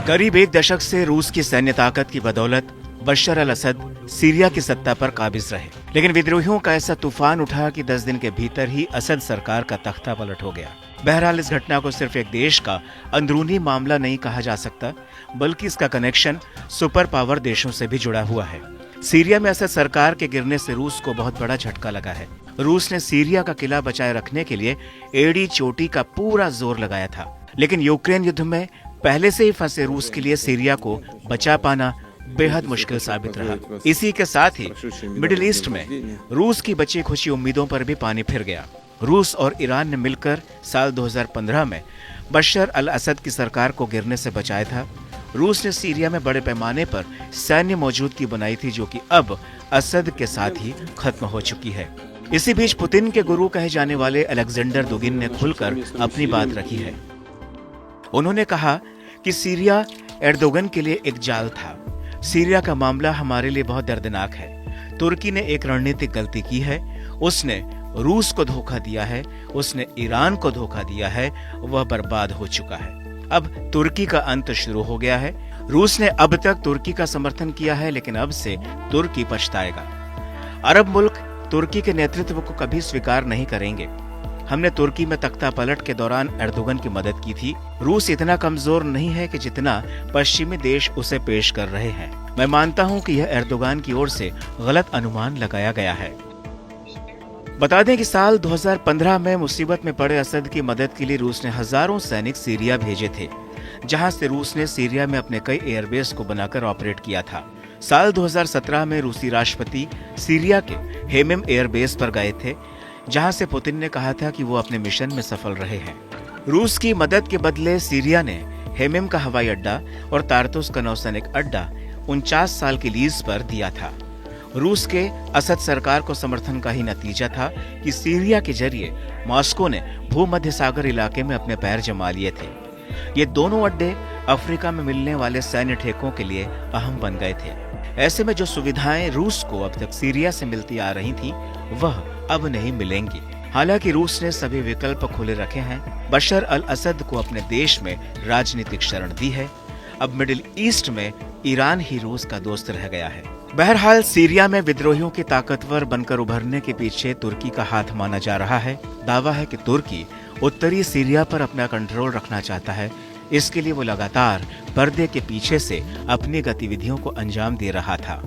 करीब एक दशक से रूस की सैन्य ताकत की बदौलत बशर अल असद सीरिया की सत्ता पर काबिज रहे, लेकिन विद्रोहियों का ऐसा तूफान उठा कि 10 दिन के भीतर ही असद सरकार का तख्ता पलट हो गया। बहरहाल इस घटना को सिर्फ एक देश का अंदरूनी मामला नहीं कहा जा सकता, बल्कि इसका कनेक्शन सुपर पावर देशों से भी जुड़ा हुआ है। सीरिया में असद सरकार के गिरने से रूस को बहुत बड़ा झटका लगा है। रूस ने सीरिया का किला बचाए रखने के लिए एड़ी चोटी का पूरा जोर लगाया था, लेकिन यूक्रेन युद्ध में पहले से ही फंसे रूस के लिए सीरिया को बचा पाना बेहद मुश्किल साबित रहा। इसी के साथ ही मिडिल ईस्ट में रूस की बची खुशी उम्मीदों पर भी पानी फिर गया। रूस और ईरान ने मिलकर साल 2015 में बशर अल असद की सरकार को गिरने से बचाया था। रूस ने सीरिया में बड़े पैमाने पर सैन्य मौजूदगी बनाई थी, जो कि अब असद के साथ ही खत्म हो चुकी है। इसी बीच पुतिन के गुरु कहे जाने वाले अलेक्जेंडर दुगिन ने खुलकर अपनी बात रखी है। उन्होंने कहा कि सीरिया एर्दोगन के लिए एक जाल था। सीरिया का मामला हमारे लिए बहुत दर्दनाक है। तुर्की ने एक रणनीतिक गलती की है। उसने रूस को धोखा दिया है, उसने ईरान को धोखा दिया है। वह बर्बाद हो चुका है। अब तुर्की का अंत शुरू हो गया है। रूस ने अब तक तुर्की का समर्थन किया है, लेकिन अब से तुर्की पछताएगा। अरब मुल्क तुर्की के नेतृत्व को कभी स्वीकार नहीं करेंगे। हमने तुर्की में तख्ता पलट के दौरान एर्दोगन की मदद की थी। रूस इतना कमजोर नहीं है कि जितना पश्चिमी देश उसे पेश कर रहे हैं। मैं मानता हूं कि यह एर्दोगन की ओर से गलत अनुमान लगाया गया है। बता दें कि साल 2015 में मुसीबत में पड़े असद की मदद के लिए रूस ने हजारों सैनिक सीरिया भेजे थे, जहां से रूस ने सीरिया में अपने कई एयरबेस को बनाकर ऑपरेट किया था। साल 2017 में रूसी राष्ट्रपति सीरिया के हेमेम एयरबेस पर गए थे, जहां से पुतिन ने कहा था कि वो अपने मिशन में सफल रहे हैं। रूस की मदद के बदले सीरिया ने हेमेम का हवाई अड्डा और तारतुस का नौसैनिक अड्डा 49 साल की लीज पर दिया था। रूस के असद सरकार को समर्थन का ही नतीजा था कि सीरिया के जरिए मॉस्को ने भूमध्य सागर इलाके में अपने पैर जमा लिए थे। ये दोनों अड्डे अफ्रीका में मिलने वाले सैन्य ठेकों के लिए अहम बन गए थे। ऐसे में जो सुविधाएं रूस को अब तक सीरिया से मिलती आ रही थी, वह अब नहीं मिलेंगी। हालांकि रूस ने सभी विकल्प खुले रखे हैं। बशर अल असद को अपने देश में राजनीतिक शरण दी है। अब मिडिल ईस्ट में ईरान ही रूस का दोस्त रह गया है। बहरहाल सीरिया में विद्रोहियों के ताकतवर बनकर उभरने के पीछे तुर्की का हाथ माना जा रहा है। दावा है कि तुर्की उत्तरी सीरिया पर अपना कंट्रोल रखना चाहता है। इसके लिए वो लगातार पर्दे के पीछे से अपनी गतिविधियों को अंजाम दे रहा था।